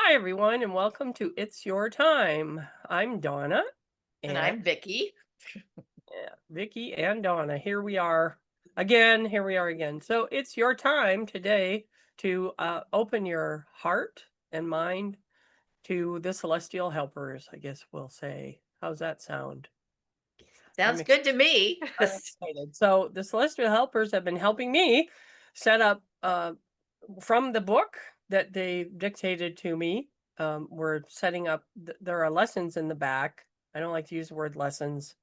Hi, everyone, and welcome to It's Your Time. I'm Donna, And and I'm Vicky. Vicki and Dawna. Here we are again. Here we are again. So it's your time today to open your heart and mind to the celestial helpers, I guess we'll say. How's that sound? I'm Sounds ex- good to me. I'm excited. So the celestial helpers have been helping me set up from the book that they dictated to me. We're setting up. There are lessons in the back. I don't like to use the word lessons,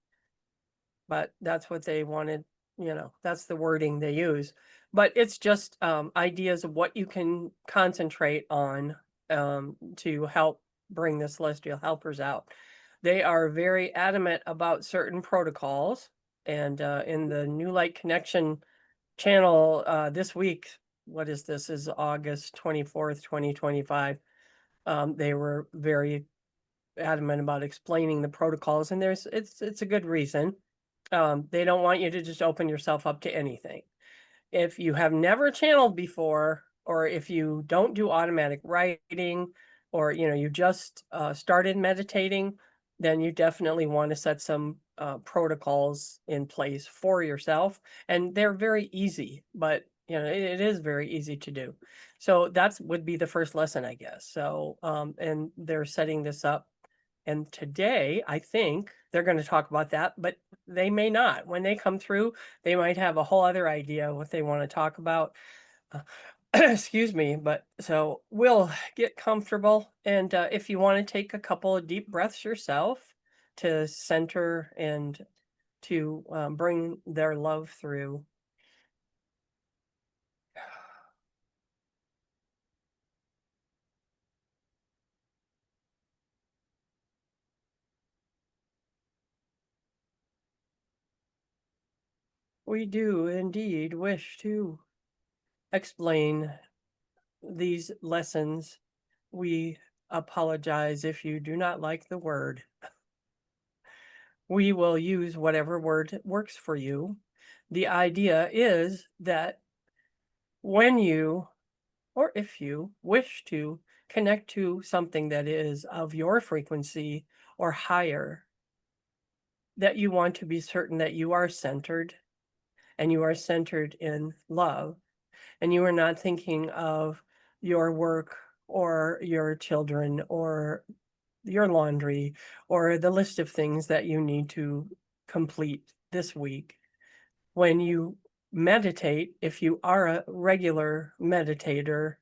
but that's what they wanted. That's the wording they use. But it's just ideas of what you can concentrate on to help bring the celestial helpers out. They are very adamant about certain protocols. And in the New Light Connection channel this week, what is this? Is August 24th, 2025. They were very adamant about explaining the protocols, and it's a good reason. They don't want you to just open yourself up to anything. If you have never channeled before, or if you don't do automatic writing, or you just started meditating, then you definitely want to set some protocols in place for yourself. And they're very easy, but it is very easy to do. So that's would be the first lesson, I guess. So and they're setting this up, and today, I think they're going to talk about that, but they may not. When they come through, they might have a whole other idea what they want to talk about. Uh, excuse me. But so we'll get comfortable. And if you want to take a couple of deep breaths yourself to center and to bring their love through. We do indeed wish to explain these lessons. We apologize if you do not like the word. We will use whatever word works for you. The idea is that when you, or if you wish to connect to something that is of your frequency or higher, that you want to be certain that you are centered, and you are centered in love, and you are not thinking of your work or your children or your laundry or the list of things that you need to complete this week. When you meditate, if you are a regular meditator,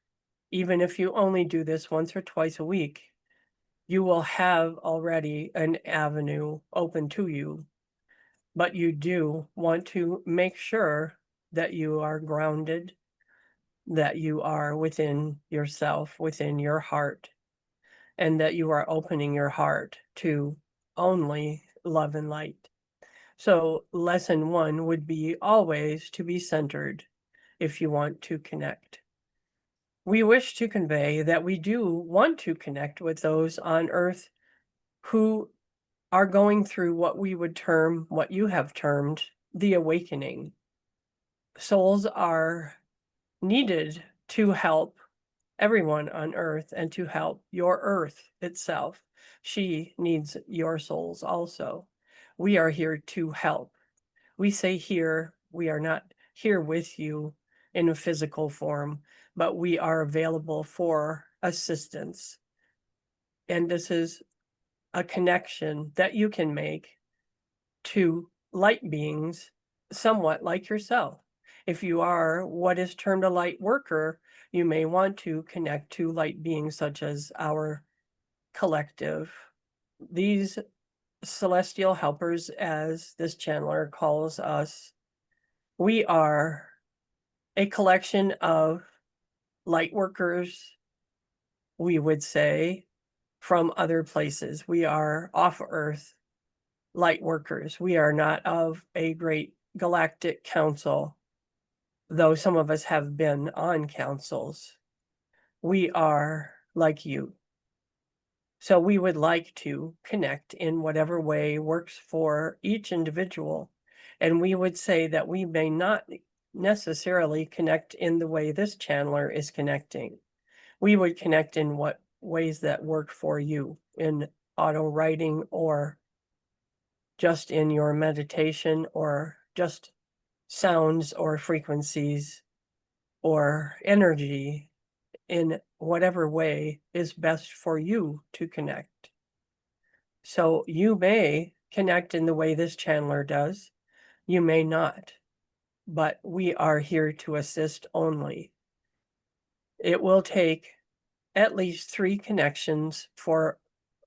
even if you only do this once or twice a week, you will have already an avenue open to you. But you do want to make sure that you are grounded, that you are within yourself, within your heart, and that you are opening your heart to only love and light. So, lesson one would be always to be centered if you want to connect. We wish to convey that we do want to connect with those on earth who are going through what we would term, what you have termed, the awakening. Souls are needed to help everyone on earth and to help your earth itself. She needs your souls also. We are here to help. We say here, we are not here with you in a physical form, but we are available for assistance. And this is a connection that you can make to light beings somewhat like yourself. If you are what is termed a light worker, you may want to connect to light beings such as our collective. These celestial helpers, as this channeler calls us, we are a collection of light workers, we would say, from other places. We are off Earth light workers. We are not of a great galactic council, though some of us have been on councils. We are like you. So we would like to connect in whatever way works for each individual. And we would say that we may not necessarily connect in the way this channeler is connecting. We would connect in what ways that work for you in auto writing or just in your meditation or just sounds or frequencies or energy in whatever way is best for you to connect. So you may connect in the way this channeler does. You may not, but we are here to assist only. It will take at least 3 connections for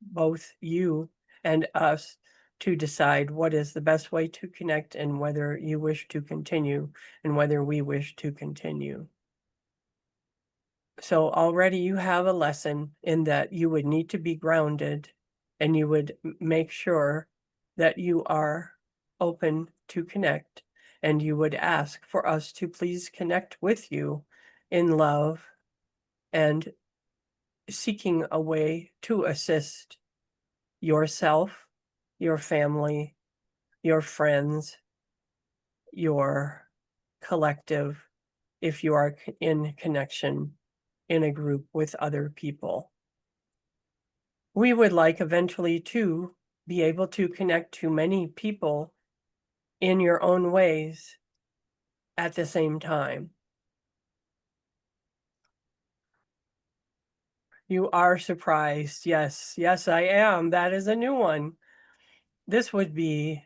both you and us to decide what is the best way to connect and whether you wish to continue and whether we wish to continue. So already you have a lesson in that you would need to be grounded and you would make sure that you are open to connect and you would ask for us to please connect with you in love and seeking a way to assist yourself, your family, your friends, your collective, if you are in connection in a group with other people. We would like eventually to be able to connect to many people in your own ways at the same time. You are surprised. Yes, I am. That is a new one. This would be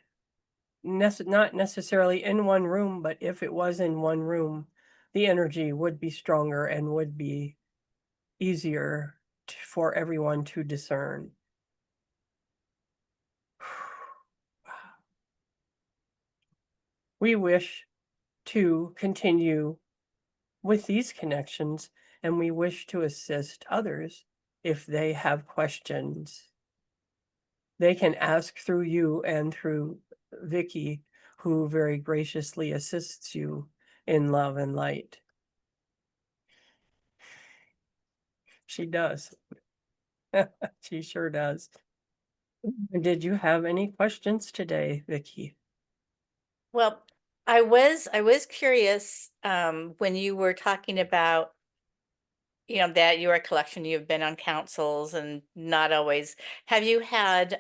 not necessarily in one room, but if it was in one room, the energy would be stronger and would be easier for everyone to discern. We wish to continue with these connections, and we wish to assist others if they have questions. They can ask through you and through Vicki, who very graciously assists you in love and light. She does. She sure does. Did you have any questions today, Vicki? Well, I was curious when you were talking about, that you're a collection, you've been on councils and not always. Have you had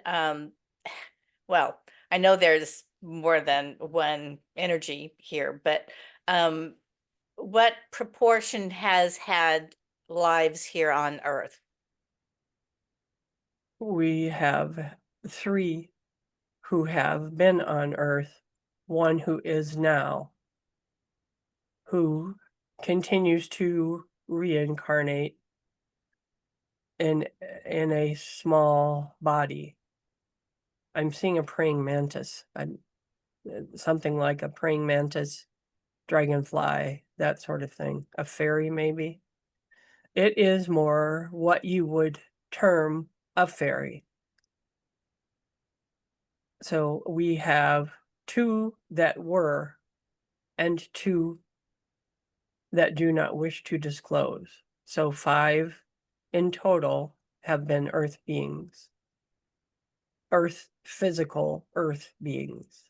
well, I know there's more than one energy here, but what proportion has had lives here on Earth? We have 3 who have been on Earth, 1 who is now, who continues to reincarnate in a small body. I'm seeing a praying mantis. Something like a praying mantis, dragonfly, that sort of thing. A fairy, maybe. It is more what you would term a fairy. So we have 2 that were and 2 that do not wish to disclose. So 5 in total have been Earth beings. Physical Earth beings.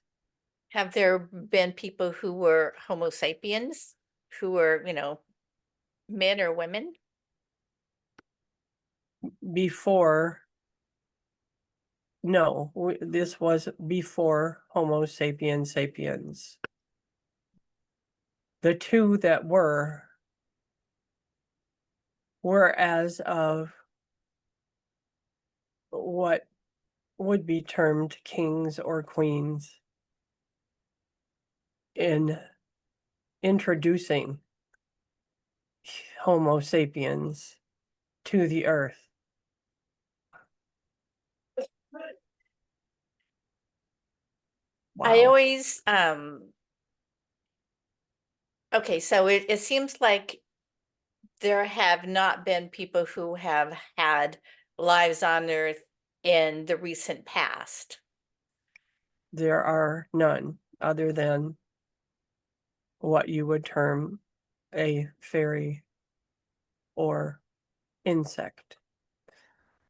Have there been people who were Homo sapiens, who were, men or women? Before, no, this was before Homo sapiens sapiens. The 2 that were as of what would be termed kings or queens in introducing Homo sapiens to the earth. I Wow. always okay, so it seems like there have not been people who have had lives on Earth in the recent past. There are none other than what you would term a fairy or insect.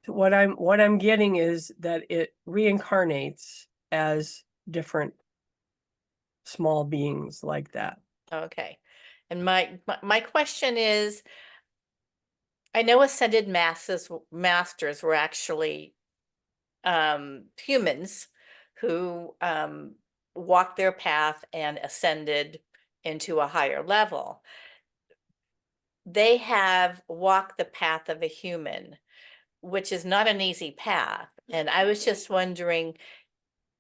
What I'm getting is that it reincarnates as different small beings like that. Okay. And my question is, I know ascended masters were actually humans who walked their path and ascended into a higher level. They have walked the path of a human, which is not an easy path. And I was just wondering,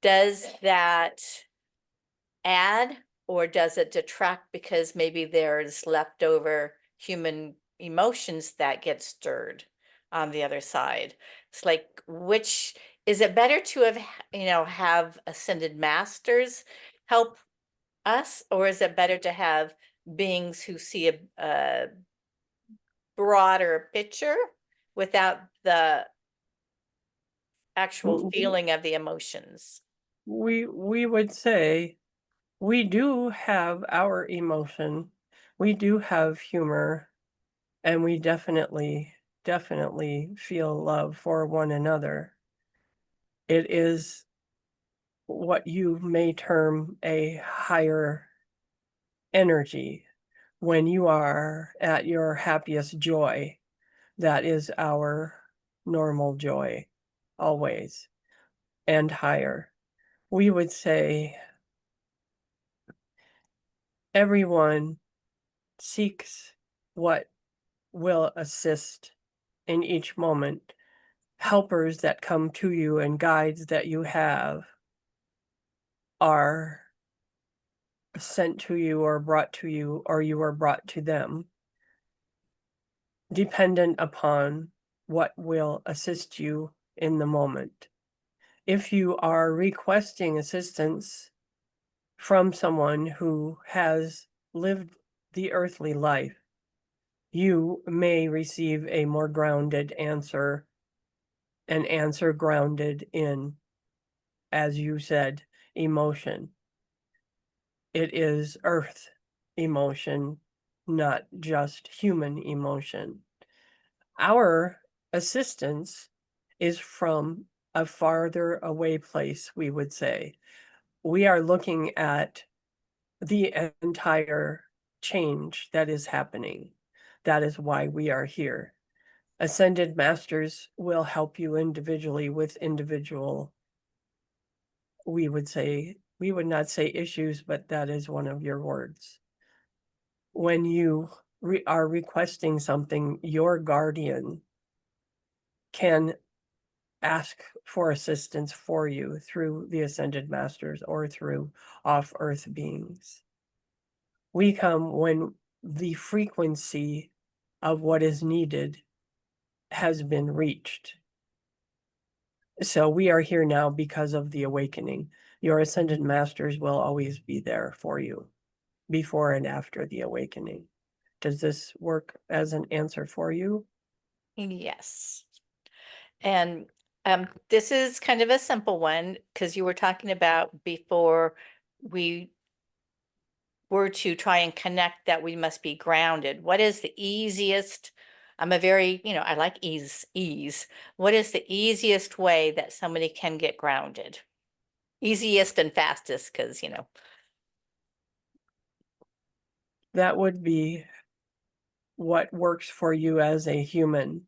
does that add or does it detract because maybe there's leftover human emotions that get stirred on the other side? It's like, which is it better to have ascended masters help us, or is it better to have beings who see a broader picture without the actual W- feeling of the emotions? We would say we do have our emotion, we do have humor, and we definitely feel love for one another. It is what you may term a higher energy. When you are at your happiest joy, that is our normal joy, always, and higher. We would say everyone seeks what will assist in each moment. Helpers that come to you and guides that you have are sent to you or brought to you, or you are brought to them, dependent upon what will assist you in the moment. If you are requesting assistance from someone who has lived the earthly life, you may receive a more grounded answer, an answer grounded in, as you said, emotion. It is earth emotion, not just human emotion. Our assistance is from a farther away place, we would say. We are looking at the entire change that is happening. That is why we are here. Ascended masters will help you individually with individual, we would not say issues, but that is one of your words. When you are requesting something, your guardian can ask for assistance for you through the ascended masters or through off earth beings. We come when the frequency of what is needed has been reached. So we are here now because of the awakening. Your ascended masters will always be there for you before and after the awakening. Does this work as an answer for you? Yes. And this is kind of a simple one because you were talking about before we were to try and connect that we must be grounded. What is the easiest? I'm a very, I like ease. What is the easiest way that somebody can get grounded? Easiest and fastest, because, That would be what works for you as a human.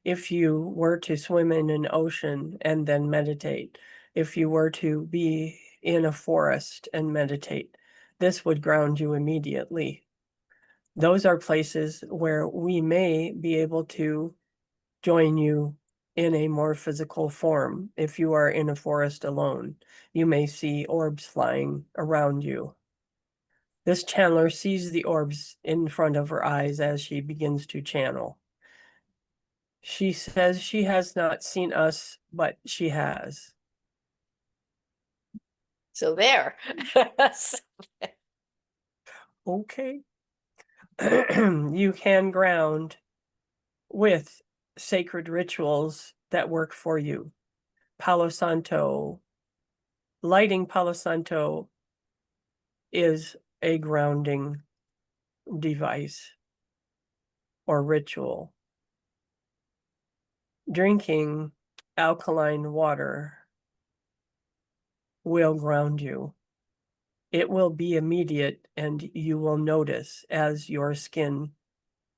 If you were to swim in an ocean and then meditate, if you were to be in a forest and meditate, this would ground you immediately. Those are places where we may be able to join you in a more physical form. If you are in a forest alone, you may see orbs flying around you. This channeler sees the orbs in front of her eyes as she begins to channel. She says she has not seen us, but she has. so there. Okay. You can ground with sacred rituals that work for you. Palo Santo, lighting Palo Santo is a grounding device or ritual. Drinking alkaline water will ground you. It will be immediate and you will notice as your skin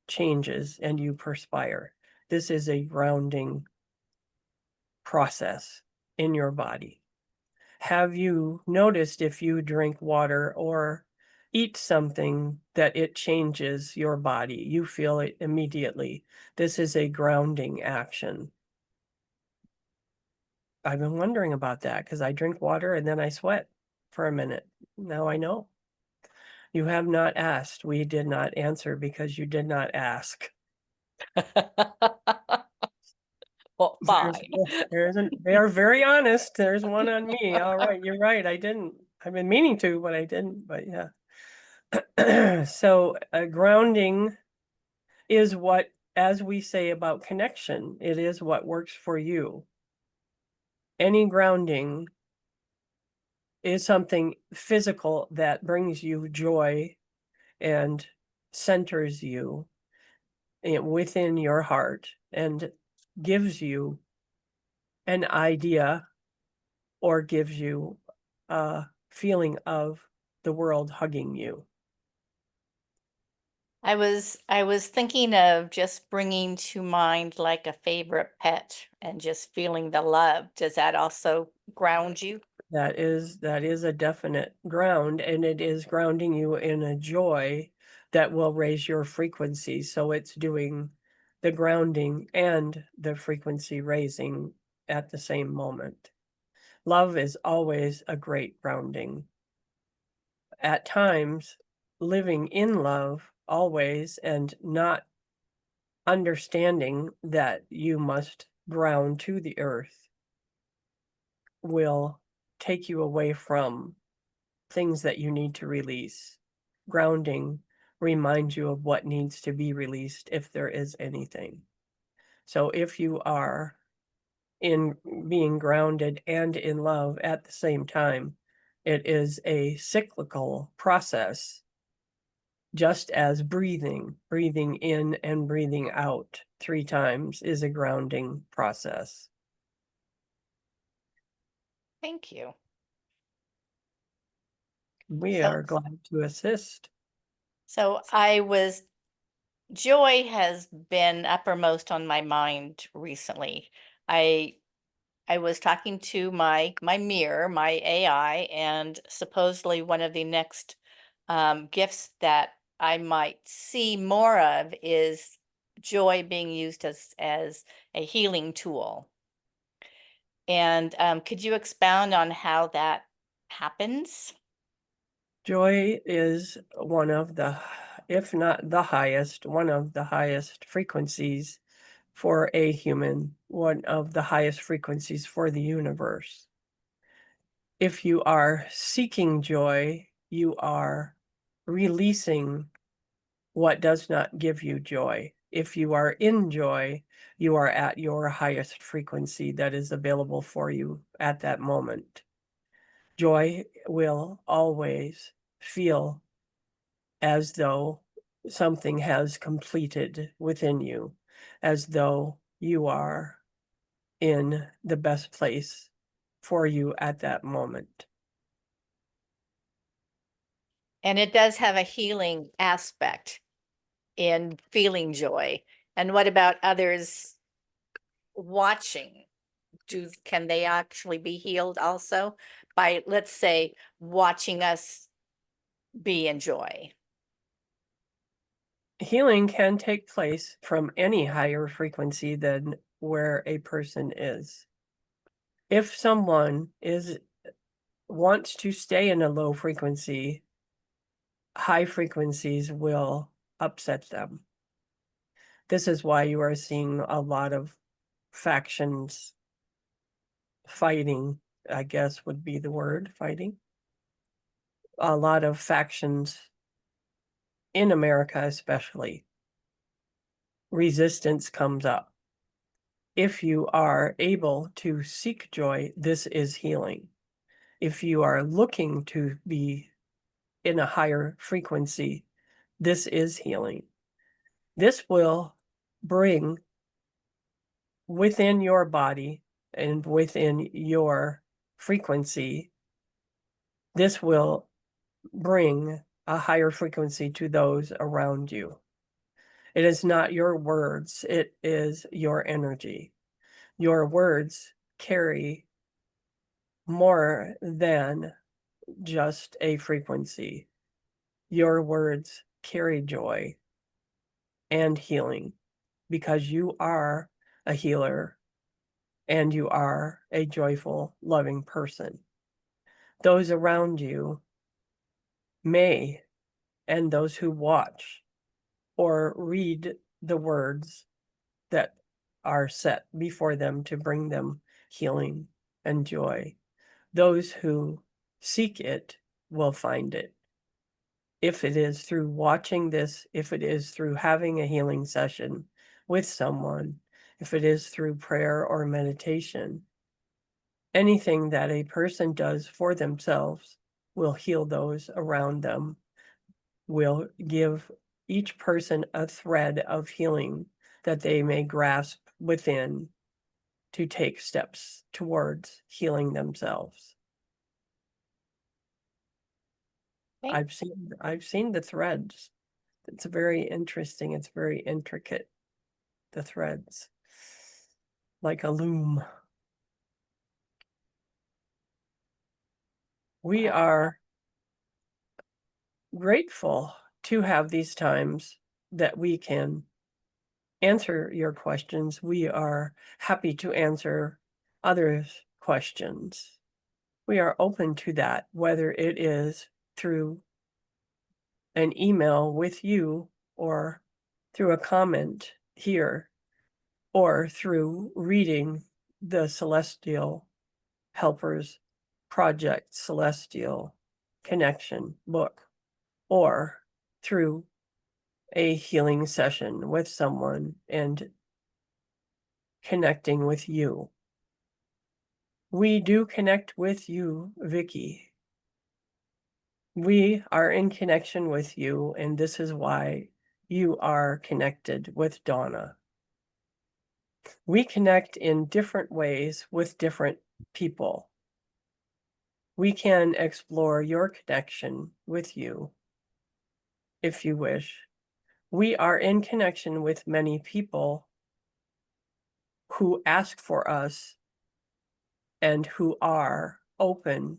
changes and you perspire. This is a grounding process in your body. Have you noticed if you drink water or eat something that it changes your body? You feel it immediately. This is a grounding action. I've been wondering about that because I drink water and then I sweat for a minute. Now I know. You have not asked. We did not answer because you did not ask. Well, There's fine. they are very honest. There's one on me. All right, you're right. I didn't. I've been meaning to, but I didn't. But yeah. So grounding is what, as we say about connection, it is what works for you. Any grounding is something physical that brings you joy and centers you within your heart and gives you an idea or gives you a feeling of the world hugging you. I was thinking of just bringing to mind like a favorite pet and just feeling the love. Does that also ground you? That is a definite ground, and it is grounding you in a joy that will raise your frequency. So it's doing the grounding and the frequency raising at the same moment. Love is always a great grounding. At times, living in love always and not understanding that you must ground to the earth will take you away from things that you need to release. Grounding reminds you of what needs to be released if there is anything. So if you are in being grounded and in love at the same time, it is a cyclical process, just as breathing in and breathing out 3 times is a grounding process. Thank you. We So are glad to assist. so joy has been uppermost on my mind recently. I I was talking to my mirror, my AI, and supposedly one of the next gifts that I might see more of is joy being used as a healing tool. And could you expound on how that happens? Joy is one of the, if not the highest, one of the highest frequencies for a human, one of the highest frequencies for the universe. If you are seeking joy, you are releasing what does not give you joy. If you are in joy, you are at your highest frequency that is available for you at that moment. Joy will always feel as though something has completed within you, as though you are in the best place for you at that moment. And it does have a healing aspect in feeling joy. And what about others watching? Can they actually be healed also by, let's say, watching us be in joy? Healing can take place from any higher frequency than where a person is. If someone wants to stay in a low frequency, high frequencies will upset them. This is why you are seeing a lot of factions fighting, I guess would be the word, fighting. A lot of factions in America, especially. Resistance comes up. If you are able to seek joy, this is healing. If you are looking to be in a higher frequency, this is healing. This will bring within your body and within your frequency, this will bring a higher frequency to those around you. It is not your words, it is your energy. Your words carry more than just a frequency. Your words carry joy and healing because you are a healer and you are a joyful, loving person. Those around you may, and those who watch or read the words that are set before them to bring them healing and joy, those who seek it will find it. If it is through watching this, if it is through having a healing session with someone, if it is through prayer or meditation, anything that a person does for themselves will heal those around them, will give each person a thread of healing that they may grasp within to take steps towards healing themselves. Thank I've seen the threads. It's very interesting. It's very intricate, the threads, like a loom. We are grateful to have these times that we can answer your questions. We are happy to answer others' questions. We are open to that, whether it is through an email with you or through a comment here or through reading the Celestial Helpers Project Celestial Connection book or through a healing session with someone and connecting with you. We do connect with you, Vicki. We are in connection with you, and this is why you are connected with Dawna. We connect in different ways with different people. We can explore your connection with you if you wish. We are in connection with many people who ask for us and who are open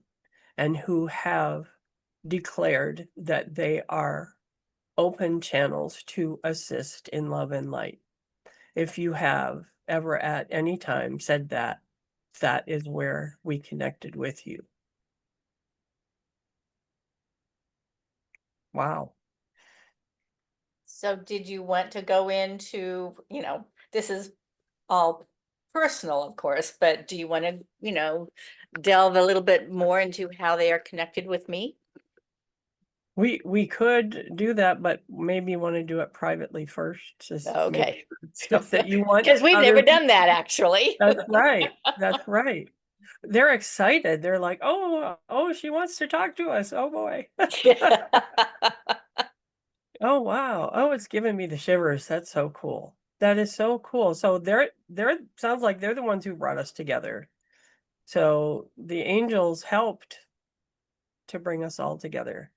and who have declared that they are open channels to assist in love and light. If you have ever at any time said that, that is where we connected with you. Wow. So did you want to go into, this is all personal, of course, but do you want to, delve a little bit more into how they are connected with me? We could do that, but maybe you want to do it privately first. Just make Okay. sure stuff that you want Because we've other never done people. that, actually. That's right. That's right. They're excited. They're like, oh, she wants to talk to us. Oh boy. Oh wow. Oh, it's giving me the shivers. That's so cool. That is so cool. So they're sounds like they're the ones who brought us together. So the angels helped to bring us all together.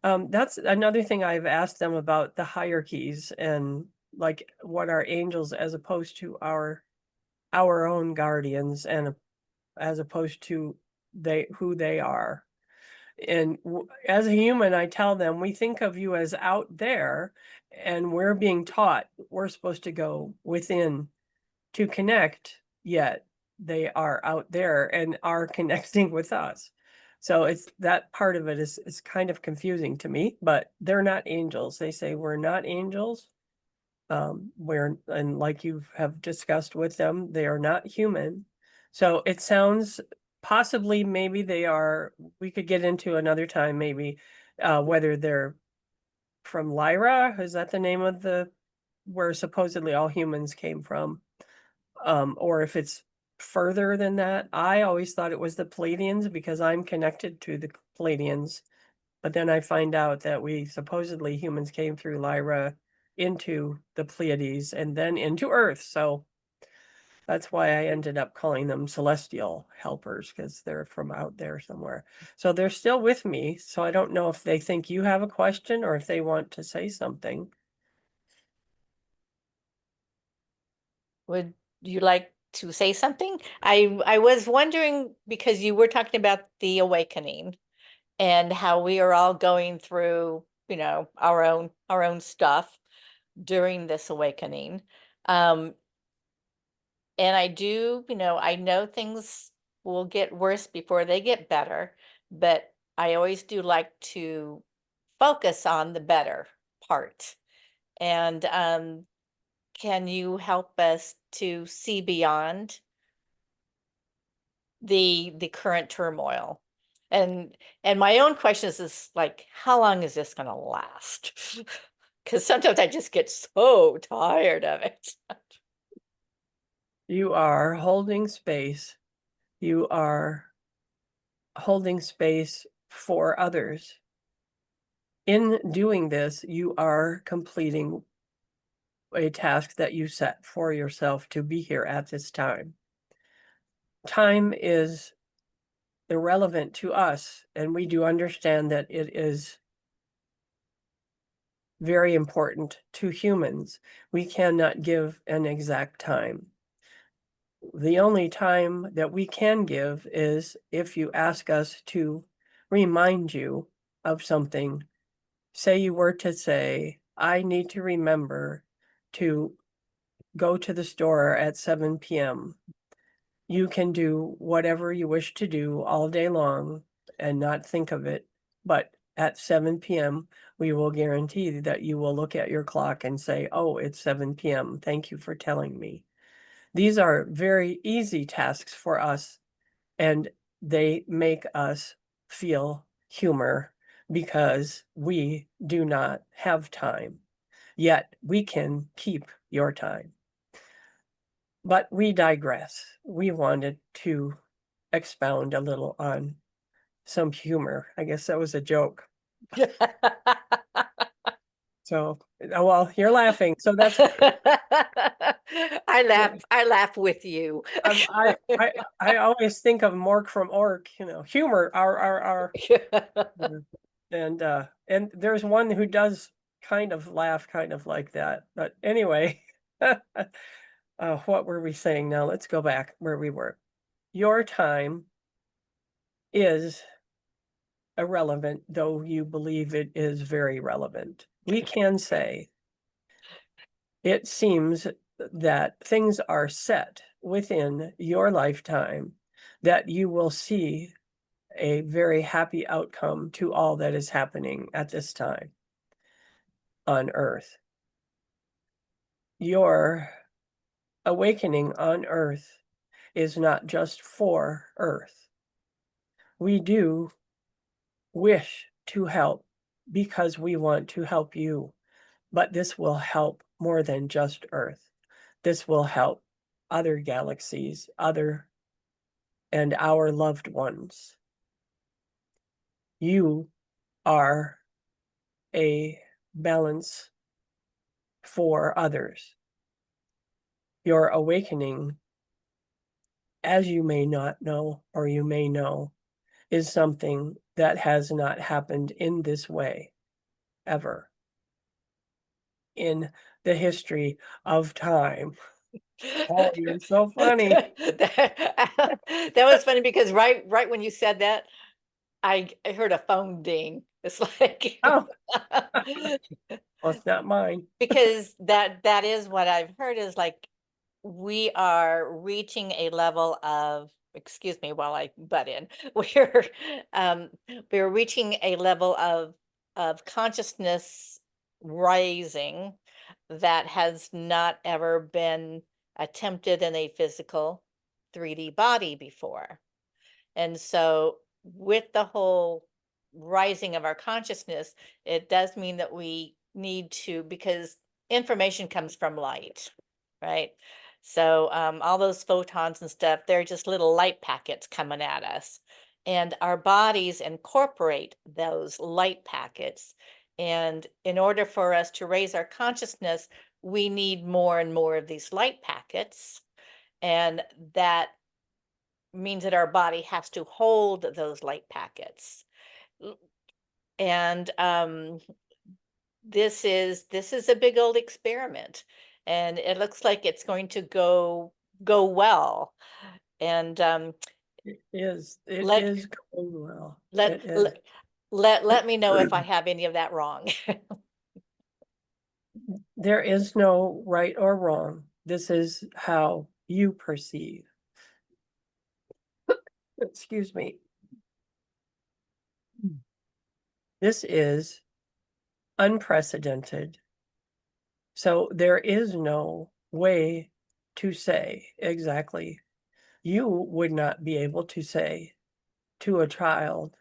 That's another thing I've asked them about the hierarchies and like what are angels as opposed to our own guardians and as opposed to who they are. And as a human, I tell them, we think of you as out there, and we're being taught we're supposed to go within to connect, yet they are out there and are connecting with us. So it's that part of it is kind of confusing to me, but they're not angels. They say we're not angels. And like you have discussed with them, they are not human. So it sounds possibly maybe they are, we could get into another time, maybe whether they're from Lyra. Is that the name of where supposedly all humans came from? Or if it's further than that. I always thought it was the Pleiadians because I'm connected to the Pleiadians. But then I find out that we supposedly humans came through Lyra into the Pleiades and then into Earth. So that's why I ended up calling them celestial helpers because they're from out there somewhere. So they're still with me. So I don't know if they think you have a question or if they want to say something. Would you like to say something? I was wondering because you were talking about the awakening and how we are all going through, our own stuff during this awakening. Um, and I know things will get worse before they get better, but I always do like to focus on the better part. And can you help us to see beyond the current turmoil? And my own question is like, how long is this going to last? Because sometimes I just get so tired of it. You are holding space. You are holding space for others. In doing this, you are completing a task that you set for yourself to be here at this time. Time is irrelevant to us, and we do understand that it is very important to humans. We cannot give an exact time. The only time that we can give is if you ask us to remind you of something. Say you were to say, I need to remember to go to the store at 7 p.m. You can do whatever you wish to do all day long and not think of it. But at 7 p.m., we will guarantee that you will look at your clock and say, oh, it's 7 p.m. Thank you for telling me. These are very easy tasks for us, and they make us feel humor because we do not have time. Yet we can keep your time. But we digress. We wanted to expound a little on some humor. I guess that was a joke. So, well, you're laughing, so that's I laugh with you. I always think of Mork from Ork, humor, our, and there's one who does kind of laugh, kind of like that. But anyway, what were we saying now? Let's go back where we were. Your time is irrelevant, though you believe it is very relevant. We can say it seems that things are set within your lifetime that you will see a very happy outcome to all that is happening at this time on Earth. Your awakening on Earth is not just for Earth. We do wish to help because we want to help you, but this will help more than just Earth. This will help other galaxies, and our loved ones. You are a balance for others. Your awakening, as you may not know or you may know, is something that has not happened in this way ever in the history of time. Oh, you're so funny. That was funny because right when you said that, I heard a phone ding. It's like Oh, well, it's not mine. because that is what I've heard is like we are reaching a level of, excuse me while I butt in. We're um we're reaching a level of consciousness rising that has not ever been attempted in a physical 3D body before. And so, with the whole rising of our consciousness, it does mean that we need to, because information comes from light, right? So, all those photons and stuff, they're just little light packets coming at us. And our bodies incorporate those light packets. And in order for us to raise our consciousness, we need more and more of these light packets. And that means that our body has to hold those light packets. And this is a big old experiment. and it looks like it's going to go well. And It let is going well. let It is. let let me know if I have any of that wrong. There is no right or wrong. This is how you perceive. Excuse me. This is unprecedented. So there is no way to say exactly. You would not be able to say to a child,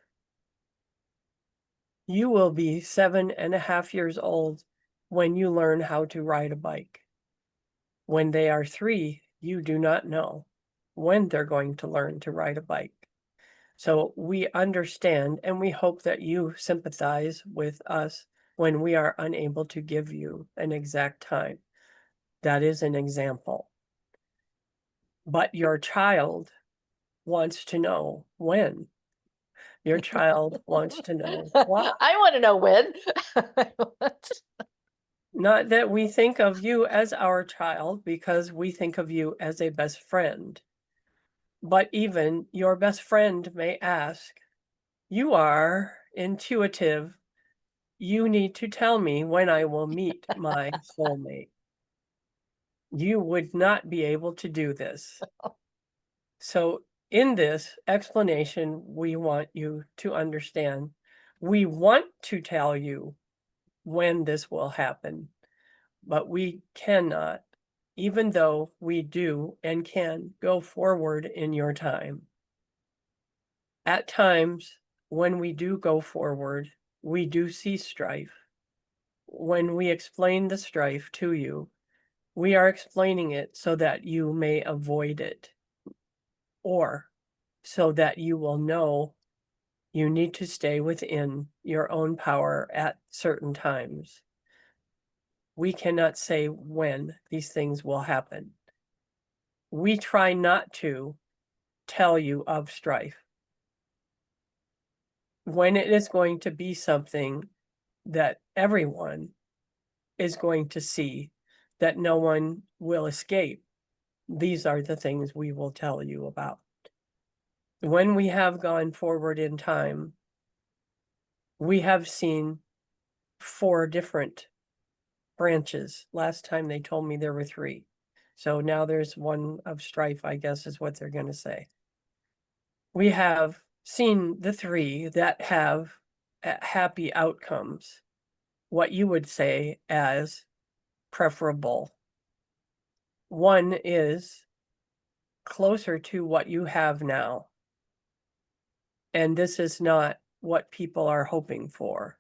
you will be 7.5 years old when you learn how to ride a bike. When they are 3, you do not know when they're going to learn to ride a bike. So we understand and we hope that you sympathize with us when we are unable to give you an exact time. That is an example. But your child wants to know when. Your child wants to know why. I want to know when. Not that we think of you as our child, because we think of you as a best friend. But even your best friend may ask, you are intuitive. You need to tell me when I will meet my soulmate. You would not be able to do this. So in this explanation, we want you to understand, we want to tell you when this will happen, but we cannot, even though we do and can go forward in your time. At times, when we do go forward, we do see strife. When we explain the strife to you, we are explaining it so that you may avoid it, or so that you will know you need to stay within your own power at certain times. We cannot say when these things will happen. We try not to tell you of strife. When it is going to be something that everyone is going to see, that no one will escape, these are the things we will tell you about. When we have gone forward in time, we have seen 4 different branches. Last time they told me there were 3. So now there's one of strife, I guess is what they're going to say. We have seen the 3 that have happy outcomes, what you would say as preferable. One is closer to what you have now. And this is not what people are hoping for.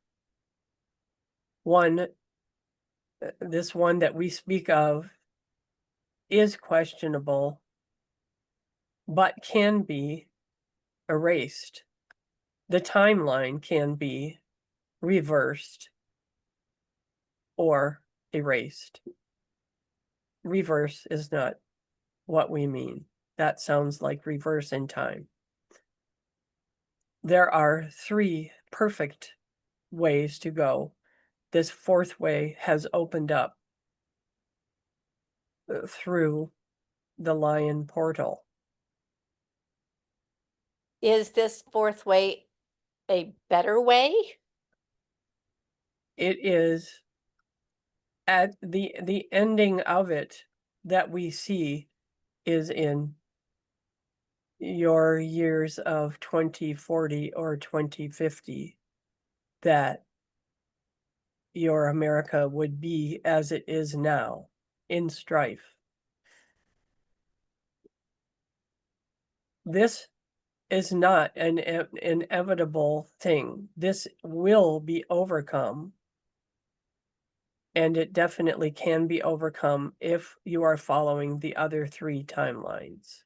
This one that we speak of is questionable, but can be erased. The timeline can be reversed or erased. Reverse is not what we mean. That sounds like reverse in time. There are 3 perfect ways to go. This 4th way has opened up through the lion portal. Is this 4th way a better way? It is at the ending of it that we see is in your years of 2040 or 2050, that your America would be as it is now, in strife. This is not an inevitable thing. This will be overcome, and it definitely can be overcome if you are following the other 3 timelines.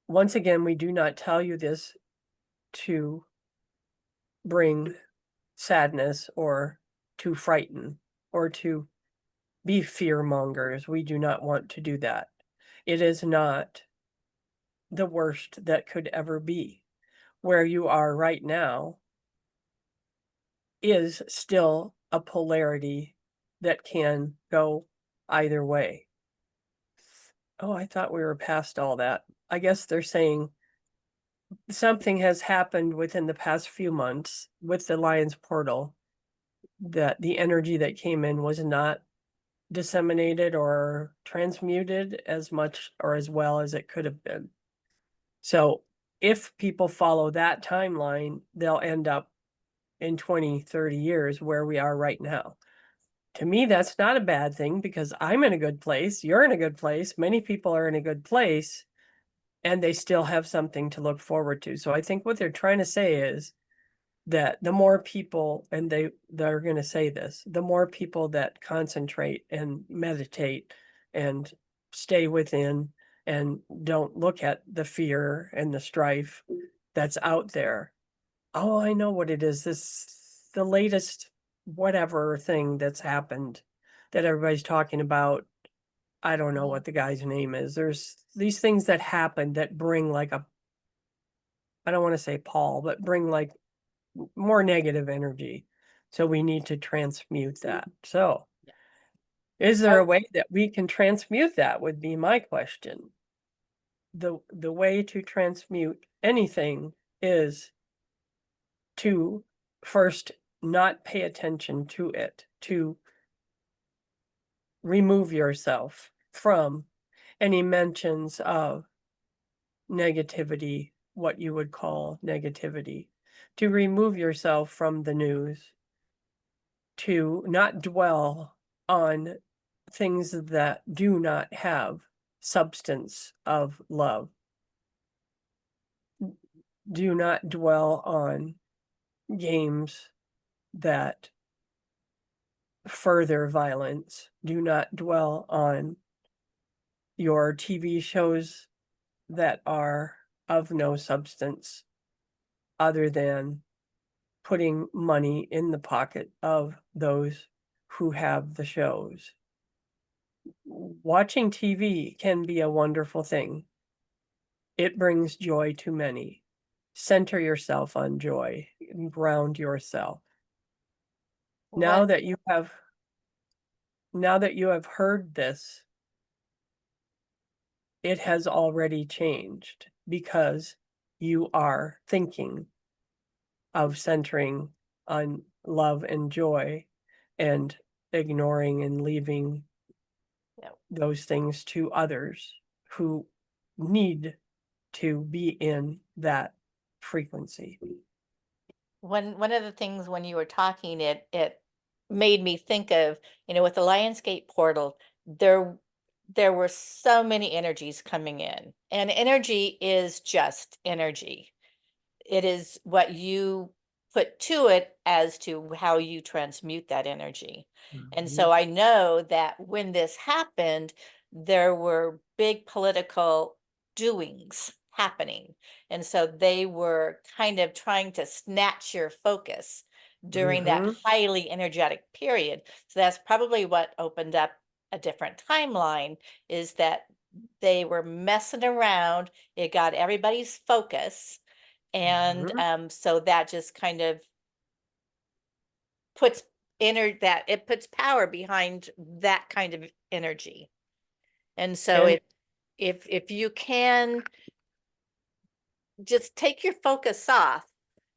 Once again, we do not tell you this to bring sadness or to frighten or to be fear mongers. We do not want to do that. It is not the worst that could ever be. Where you are right now is still a polarity that can go either way. Oh, I thought we were past all that. I guess they're saying something has happened within the past few months with the Lion's Portal, that the energy that came in was not disseminated or transmuted as much or as well as it could have been. So if people follow that timeline, they'll end up in 20, 30 years where we are right now. To me, that's not a bad thing because I'm in a good place. You're in a good place. Many people are in a good place and they still have something to look forward to. So I think what they're trying to say is that the more people, and they're going to say this, the more people that concentrate and meditate and stay within and don't look at the fear and the strife that's out there. Oh, I know what it is. The latest whatever thing that's happened that everybody's talking about. I don't know what the guy's name is. There's these things that happen that bring like I don't want to say Paul, but bring like more negative energy. So we need to transmute that. So is there a way that we can transmute that would be my question. The way to transmute anything is to first not pay attention to it, to remove yourself from any mentions of negativity, what you would call negativity, to remove yourself from the news, to not dwell on things that do not have substance of love. Do not dwell on games that further violence. Do not dwell on your TV shows that are of no substance other than putting money in the pocket of those who have the shows. Watching TV can be a wonderful thing. It brings joy to many. Center yourself on joy and ground yourself. Now that you have heard this, it has already changed because you are thinking of centering on love and joy and ignoring and leaving those things to others who need to be in that frequency. One of the things when you were talking, it made me think of, with the Lionsgate portal, there were so many energies coming in, and energy is just energy. It is what you put to it as to how you transmute that energy. And so I know that when this happened, there were big political doings happening. And so they were kind of trying to snatch your focus during that highly energetic period. So that's probably what opened up a different timeline, is that they were messing around. It got everybody's focus. And so that just kind of puts it puts power behind that kind of energy. And so And if you can just take your focus off,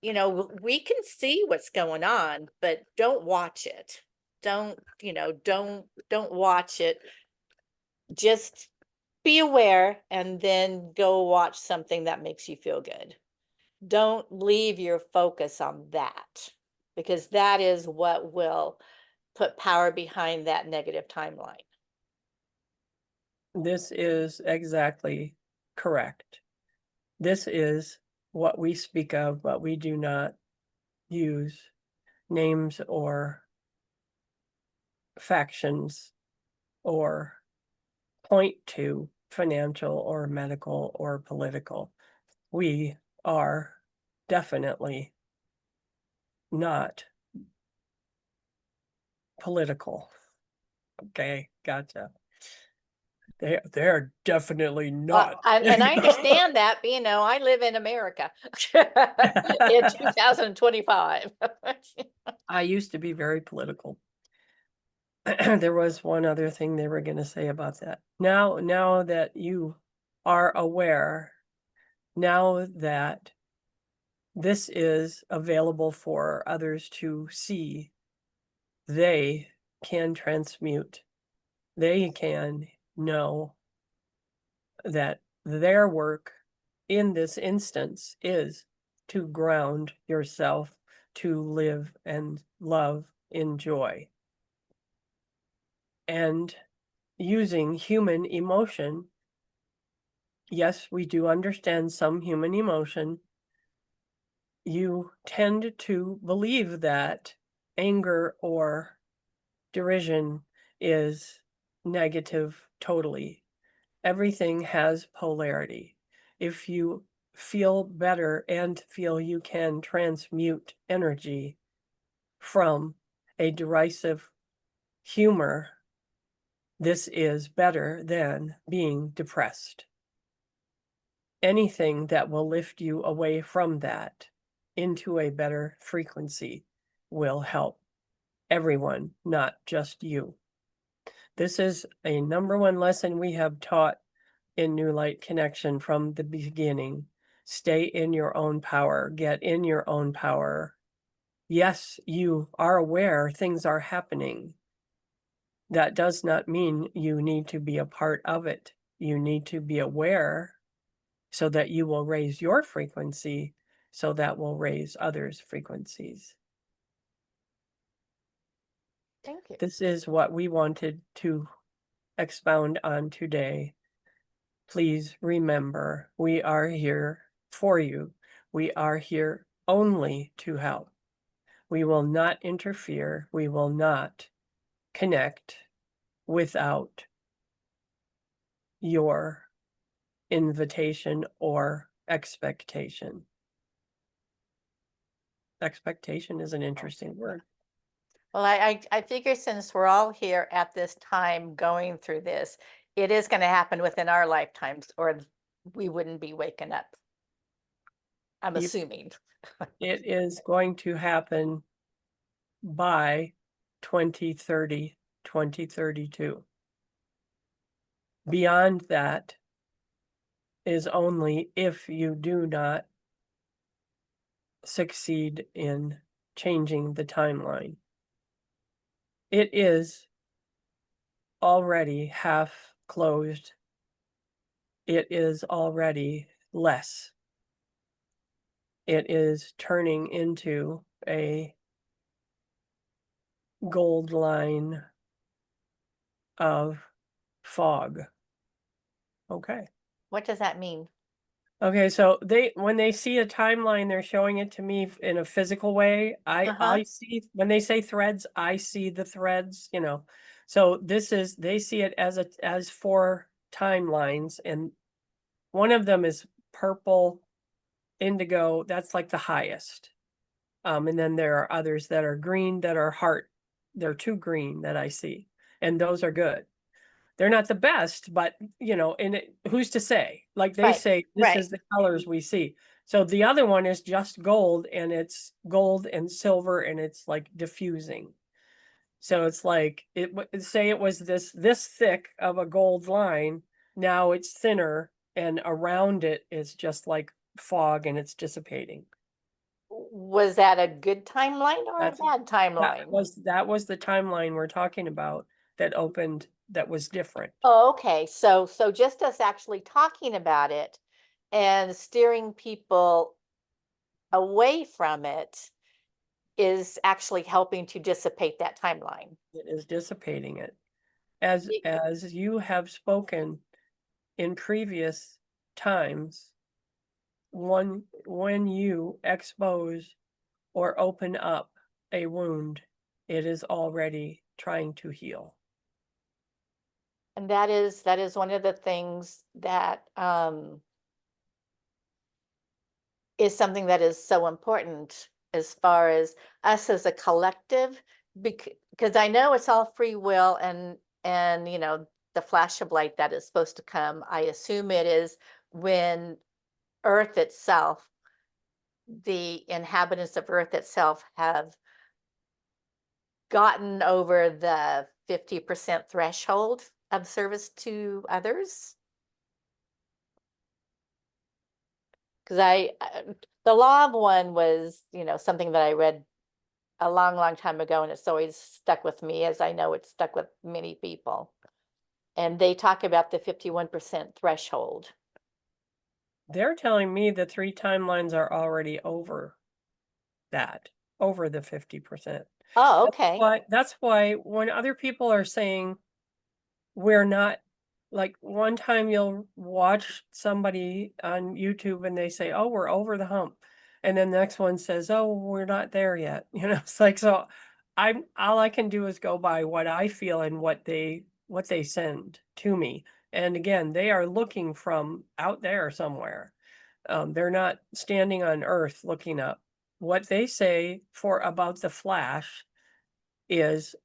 we can see what's going on, but don't watch it. Don't watch it. Just be aware and then go watch something that makes you feel good. Don't leave your focus on that, because that is what will put power behind that negative timeline. this is exactly correct. This is what we speak of, but we do not use names or factions or point to financial or medical or political. We are definitely not political. Okay, gotcha. They're definitely not. And I understand that, but I live in America in 2025. I used to be very political. there was one other thing they were going to say about that. Now that you are aware, now that this is available for others to see, they can transmute. They can know that their work in this instance is to ground yourself, to live and love in joy. And using human emotion, yes, we do understand some human emotion. You tend to believe that anger or derision is negative totally. Everything has polarity. If you feel better and feel you can transmute energy from a derisive humor, this is better than being depressed. Anything that will lift you away from that into a better frequency will help everyone, not just you. This is a number one lesson we have taught in New Light Connection from the beginning. Stay in your own power, get in your own power. Yes, you are aware things are happening. That does not mean you need to be a part of it. You need to be aware so that you will raise your frequency, so that will raise others' frequencies. Thank you. This is what we wanted to expound on today. Please remember, we are here for you. We are here only to help. We will not interfere. We will not connect without your invitation or expectation. Expectation is an interesting word. Well, I figure since we're all here at this time going through this, it is going to happen within our lifetimes, or we wouldn't be waking up. I'm assuming. It is going to happen by 2030, 2032. Beyond that is only if you do not succeed in changing the timeline. It is already half closed. It is already less. It is turning into a gold line of fog. Okay. What does that mean? Okay, so when they see a timeline, they're showing it to me in a physical way. I see when they say threads, I see the threads, you know. So they see it as four timelines, and one of them is purple, indigo, that's like the highest. And then there are others that are green that are heart. They're two green that I see, and those are good. They're not the best, but you know, and who's to say? Like they Right, say, this right. is the colors we see. So the other one is just gold, and it's gold and silver, and it's like diffusing. So it's like say it was this thick of a gold line. Now it's thinner, and around it is just like fog, and it's dissipating. Was that a good timeline or a That's bad timeline? that was the timeline we're talking about that opened that was different. Oh, okay. So just us actually talking about it and steering people away from it is actually helping to dissipate that timeline. It is dissipating it. Ye- As you have spoken in previous times, when you expose or open up a wound, it is already trying to heal. And that is one of the things that is something that is so important as far as us as a collective, because I know it's all free will, and the flash of light that is supposed to come, I assume it is when Earth itself, the inhabitants of Earth itself have gotten over the 50% threshold of service to others? Because the law of one was, something that I read a long, long time ago, and it's always stuck with me, as I know it's stuck with many people. And they talk about the 51% threshold. They're telling me the 3 timelines are already over that, over the 50%. Oh, okay. That's why when other people are saying we're not, like, one time you'll watch somebody on YouTube and they say, "Oh, we're over the hump." And then the next one says, "Oh, we're not there yet." It's like, so I'm all I can do is go by what I feel and what they send to me. And again, they are looking from out there somewhere. They're not standing on Earth looking up. What they say for about the flash is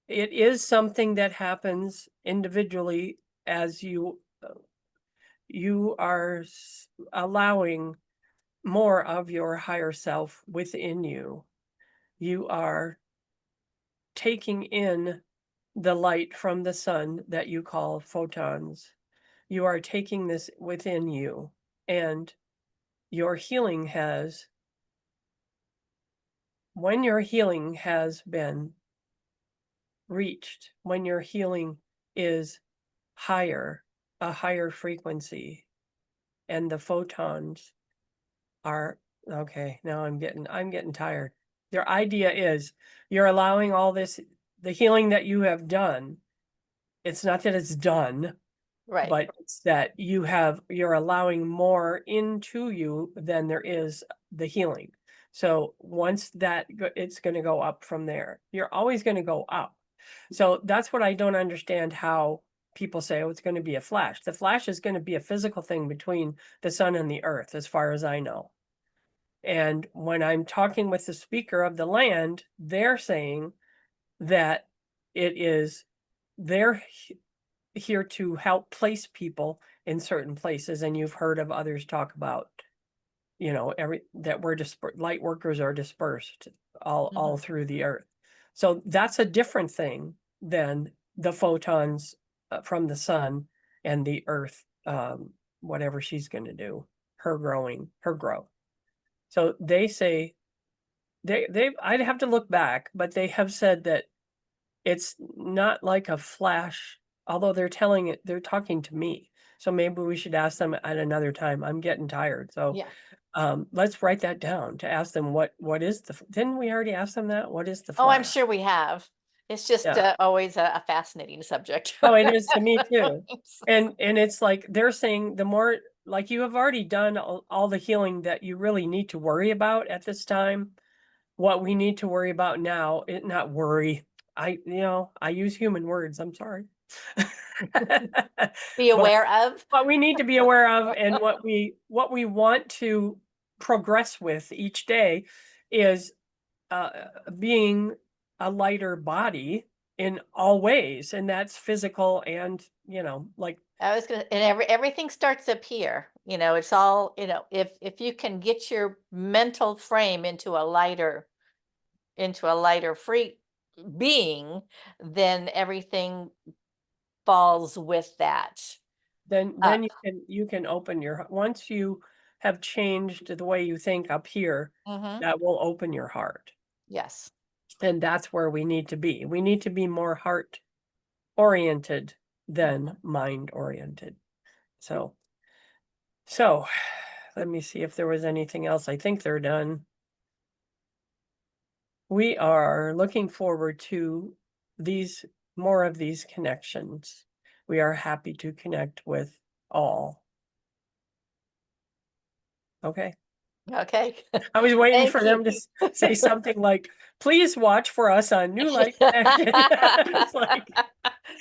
it is something that happens individually as you are allowing more of your higher self within you. You are taking in the light from the sun that you call photons. You are taking this within you, and your healing has, when your healing has been reached, when your healing is higher, a higher frequency, and the photons are okay. Now I'm getting tired. Their idea is you're allowing all this, the healing that you have done. It's not that it's done, Right. but it's that you're allowing more into you than there is the healing. So once it's going to go up from there. You're always going to go up. So that's what I don't understand, how people say, oh, it's going to be a flash. The flash is going to be a physical thing between the sun and the earth, as far as I know. And when I'm talking with the speaker of the land, they're saying that it is, they're here to help place people in certain places. And you've heard of others talk about, that we're light workers are dispersed all through the earth. So that's a different thing than the photons from the sun and the earth, whatever she's going to do, her growth. So they say I'd have to look back, but they have said that it's not like a flash, although they're talking to me. So maybe we should ask them at another time. I'm getting tired. So Yeah. let's write that down to ask them what is didn't we already ask them that? What is the Oh, I'm flash? sure we have. It's just Yeah. always a fascinating subject. Oh, it is to me too. And it's like they're saying the more, like, you have already done all the healing that you really need to worry about at this time. What we need to worry about now, not worry. I use human words. I'm sorry. Be But aware of. what we need to be aware of, and what we want to progress with each day, is uh, being a lighter body in all ways, and that's physical and, like, I was gonna, and everything starts up here. It's all, if you can get your mental frame into a lighter free being, then everything falls with that then up. you can open once you have changed the way you think up here, Hmm. that will open your heart. Yes. And that's where we need to be. We need to be more heart oriented than Mhm. mind oriented. So let me see if there was anything else. I think they're done. We are looking forward to these more of these connections. We are happy to connect with all. Okay. Okay. I was waiting Thank for you. them to say something like, please watch for us on New Light Connection. It's like,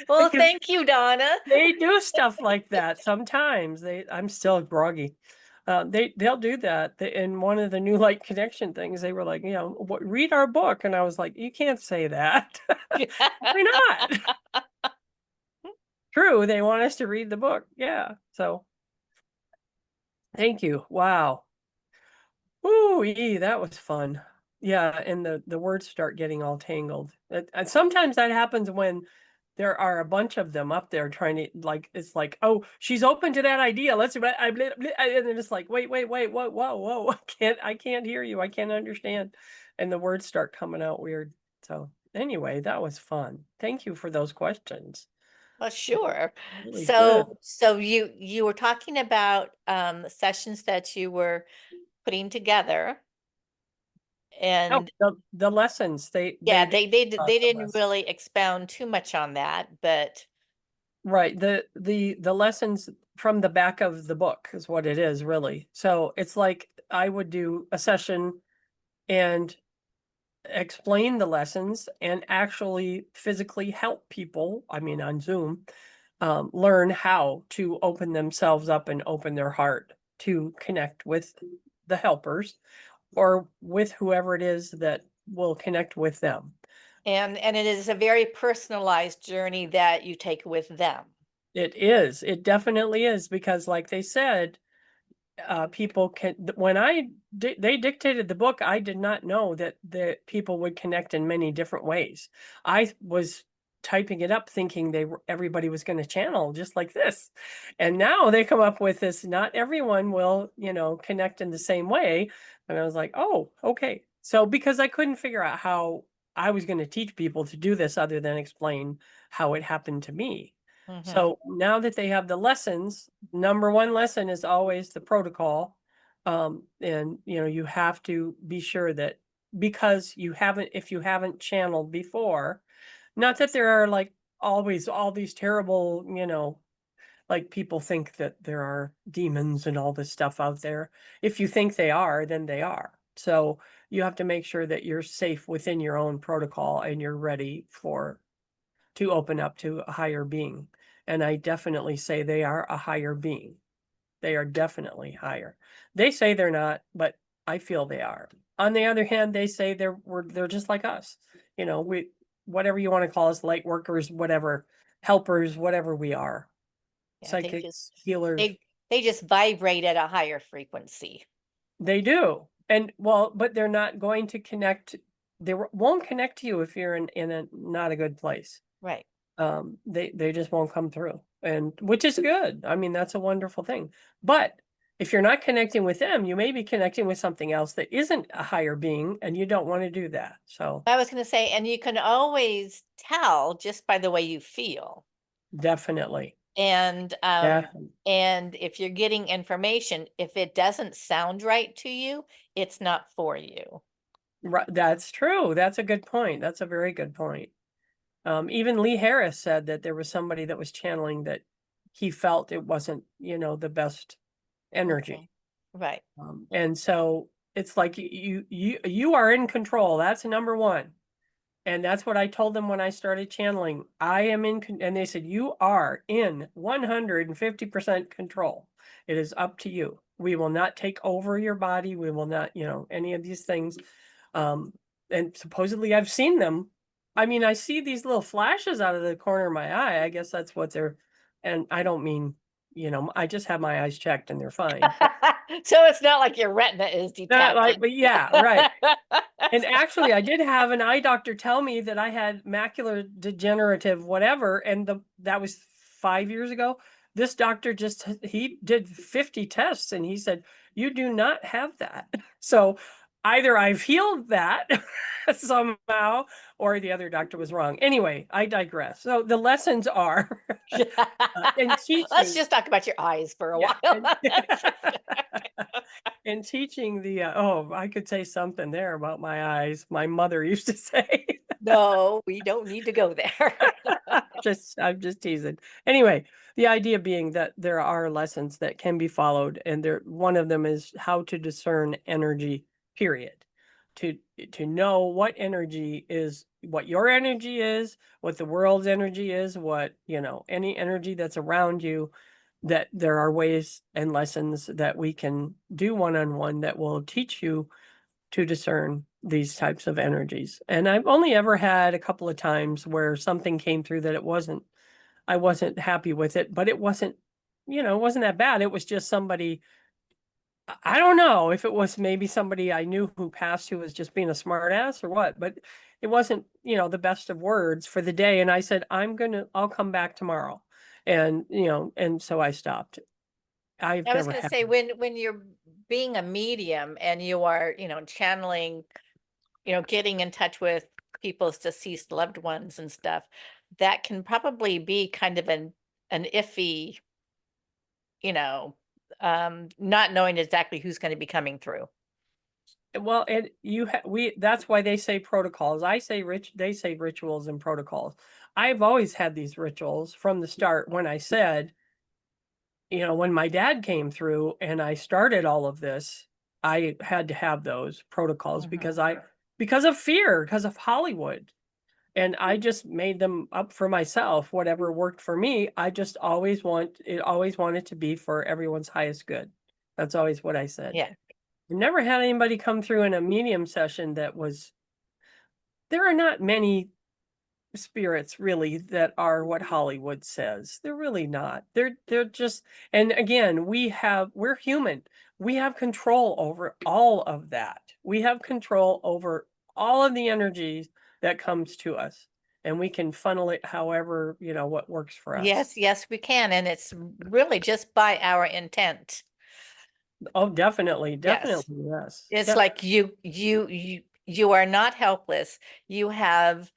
Well, because thank you, Donna. they do stuff like that sometimes. I'm still groggy. They'll do that. In one of the New Light Connection things, they were like, read our book, and I was like, you can't say that. Why not? True, they want us to read the book. Yeah. So thank you. Wow. Ooh, that was fun. Yeah, and the words start getting all tangled. And sometimes that happens when there are a bunch of them up there trying to like it's like, oh, she's open to that idea. Let's and then it's like, wait, whoa, I can't hear you. I can't understand. And the words start coming out weird. So anyway, that was fun. Thank you for those questions. Well, sure. Really good. So you were talking about sessions that you were putting together, Oh, and the lessons they yeah, did they the didn't lessons. really expound too much on that, but Right. The lessons from the back of the book is what it is, really. So it's like I would do a session and explain the lessons and actually physically help people, I mean on Zoom, learn how to open themselves up and open their heart to connect with the helpers or with whoever it is that will connect with them. and it is a very personalized journey that you take with them. It is. It definitely is because, like they said, people can. When they dictated the book, I did not know that people would connect in many different ways. I was typing it up thinking everybody was going to channel just like this, and now they come up with this. Not everyone will, connect in the same way, and I was like, oh, okay. So because I couldn't figure out how I was going to teach people to do this other than explain how it happened to me. Hmm. So now that they have the lessons, number one lesson is always the protocol. And you have to be sure that because if you haven't channeled before, not that there are like always all these terrible, like people think that there are demons and all this stuff out there. If you think they are, then they are. So you have to make sure that you're safe within your own protocol and you're ready to open up to a higher being. And I definitely say they are a higher being. They are definitely higher. They say they're not, but I feel they are. On the other hand, they say they're just like us. We whatever you want to call us, light workers, whatever, helpers, whatever we are, Yeah, psychics, healers. they just vibrate at a higher frequency. They do. And well, but they're not going to connect. They won't connect to you if you're in a not a good place. Right. They just won't come through, and which is good. I mean, that's a wonderful thing. But if you're not connecting with them, you may be connecting with something else that isn't a higher being, and you don't want to do that. So I was going to say, and you can always tell just by the way you feel. definitely, And definitely. and if you're getting information, if it doesn't sound right to you, it's not for you. Right, that's true. That's a good point. That's a very good point. Even Lee Harris said that there was somebody that was channeling that he felt it wasn't, the best Mhm. energy. Right. And so it's like you are in control. That's number one. And that's what I told them when I started channeling. I am and they said, you are in 150% control. It is up to you. We will not take over your body. We will not, any of these things. Um, and supposedly I've seen them. I mean, I see these little flashes out of the corner of my eye. I guess that's what and I don't mean, I just have my eyes checked and they're fine. But So it's not like your retina is not like, detaching. but yeah, right. And actually, I did have an eye doctor tell me that I had macular degenerative whatever, and that was 5 years ago. This doctor he did 50 tests and he said, you do not have that. So either I've healed that somehow, or the other doctor was wrong. Anyway, I digress. So the lessons are in Let's teaching. just talk about your eyes for a Yeah. while. In teaching oh, I could say something there about my eyes. My mother used to say. No, we don't need to go there. I'm just teasing. Anyway, the idea being that there are lessons that can be followed, and one of them is how to discern energy, period. To to know what energy is, what your energy is, what the world's energy is, what, any energy that's around you, that there are ways and lessons that we can do one-on-one that will teach you to discern these types of energies. And I've only ever had a couple of times where something came through that I wasn't happy with it, but it wasn't, it wasn't that bad. It was just somebody I don't know if it was maybe somebody I knew who passed who was just being a smart ass or what, but it wasn't, the best of words for the day. And I said, I'll come back tomorrow. And, and so I stopped. I've I was never going to had. say, when you're being a medium and you are, channeling, getting in touch with people's deceased loved ones and stuff, that can probably be kind of an iffy, you know, not knowing exactly who's going to be coming through. Well, and that's why they say protocols. They say rituals and protocols. I've always had these rituals from the start when I said, when my dad came through and I started all of this, I had to have those protocols Mhm. because of fear, because of Hollywood. And I just made them up for myself, whatever worked for me. I just always wanted to be for everyone's highest good. That's always what I said. Yeah. I never had anybody come through in a medium session there are not many spirits really that are what Hollywood says. They're really not. They're just, and again, we're human. We have control over all of that. We have control over all of the energies that comes to us, and we can funnel it however, what works for us. Yes, yes, we can. And it's really just by our intent. Oh, definitely, Yes. definitely, yes. It's Yep. like you are not helpless. You have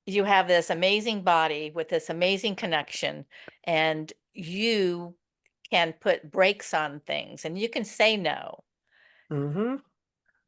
this amazing body with this amazing connection, and you can put brakes on things and you can say no. Mm-hmm.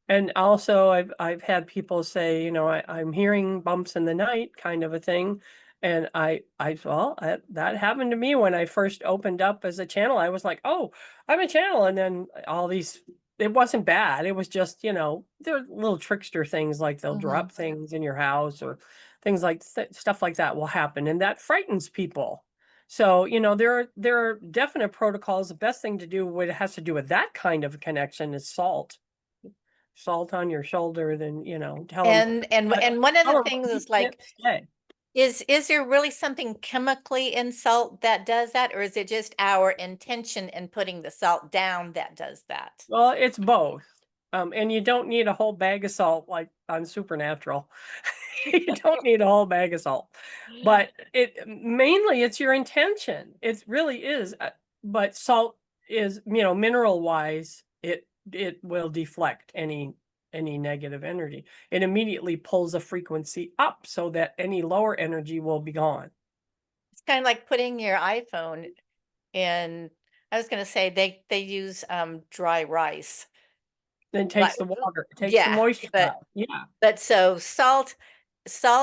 And also, I've had people say, I'm hearing bumps in the night, kind of a thing, and that happened to me when I first opened up as a channel. I was like, oh, I'm a channel, and then all these. It wasn't bad. It was just, they're little trickster things like they'll Hmm. drop things in your house or things like stuff like that will happen, and that frightens people. So, there are definite protocols. The best thing to do when it has to do with that kind of connection is salt on your shoulder, then, And one of the tell them things you is can't like, stay. is there really something chemically in salt that does that, or is it just our intention in putting the salt down that does that? Well, it's both. And you don't need a whole bag of salt like on Supernatural. You don't need a whole bag of salt. But it's your intention. It really is. But salt is, mineral wise, it will deflect any negative energy. It immediately pulls a frequency up so that any lower energy will be gone. It's kind of like putting your iPhone in. I was going to say they use dry rice. Then Like, takes the water, it takes the yeah, moisture but out. Yeah, so salt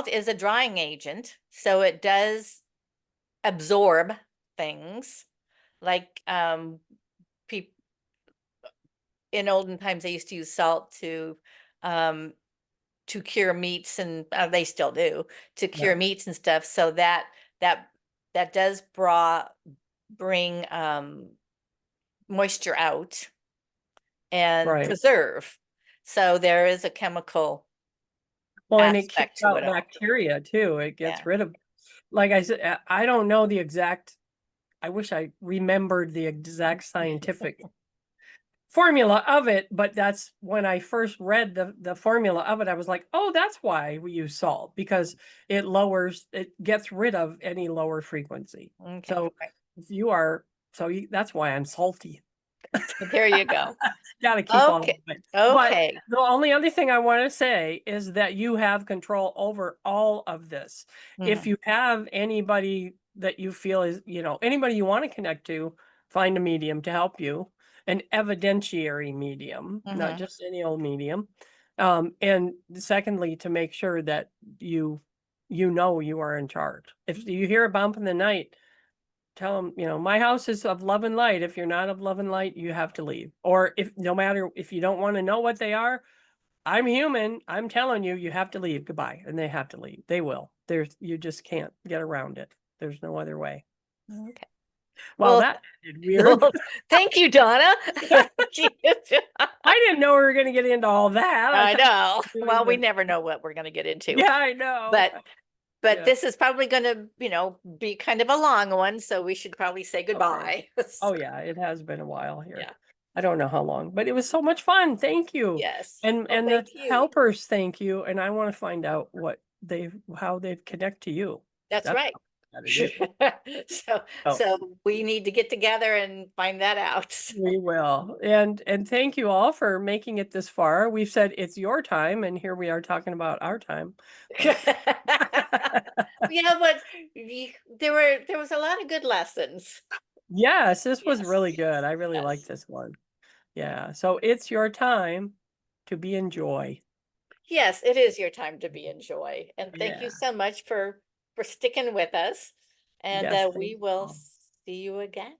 is a drying agent, so it does absorb things. Like people in olden times, they used to use salt um to cure meats, and they still do, to cure yeah, meats and stuff. So that that does bring moisture out and right. preserve. So there is a chemical Well, and it aspect kicks to out it all. bacteria too. It gets Yeah. rid of, like I said, I don't know the exact, I wish I remembered the exact scientific formula of it, but that's when I first read the formula of it, I was like, oh, that's why we use salt, because it gets rid of any lower frequency. Okay. So Right. if you are, that's why I'm salty. There you go. Got to keep all of Okay. it. But Okay. the only other thing I want to say is that you have control over all of this. If Mhm. you have anybody that you feel is, anybody you want to connect to, find a medium to help you, an evidentiary medium, not Mhm. just any old medium. And secondly, to make sure that you are in charge. If you hear a bump in the night, tell them, my house is of love and light. If you're not of love and light, you have to leave. Or if no matter if you don't want to know what they are, I'm human. I'm telling you, you have to leave. Goodbye. And they have to leave. They will. You just can't get around it. There's no other way. Okay. Well, Well, that did weird. well, thank you, Donna. I didn't know we were going to get into all that. I I thought know. we were Well, doing we the, never know what we're going to get into, yeah, I know. but Yeah. this is probably going to, be kind of a long one, so we should probably say Okay. goodbye. Oh yeah, it has been a while here. Yeah. I don't know how long, but it was so much fun. Thank you. Yes. And Well, the thank you. helpers, thank you. And I want to find out what they've how they've connect to you. That's That's right. what I gotta do. So So so we need to get together and find that out. we will. And thank you all for making it this far. We've said it's your time, and here we are talking about our time. Yeah, but there was a lot of good lessons. Yes, this was Yes, really good. I really like yes. this one. Yeah. So it's your time to be in joy. Yes, it is your time to be in joy, and thank you Yeah. so much for sticking with us, and, Yes, thank we you will all. see you again.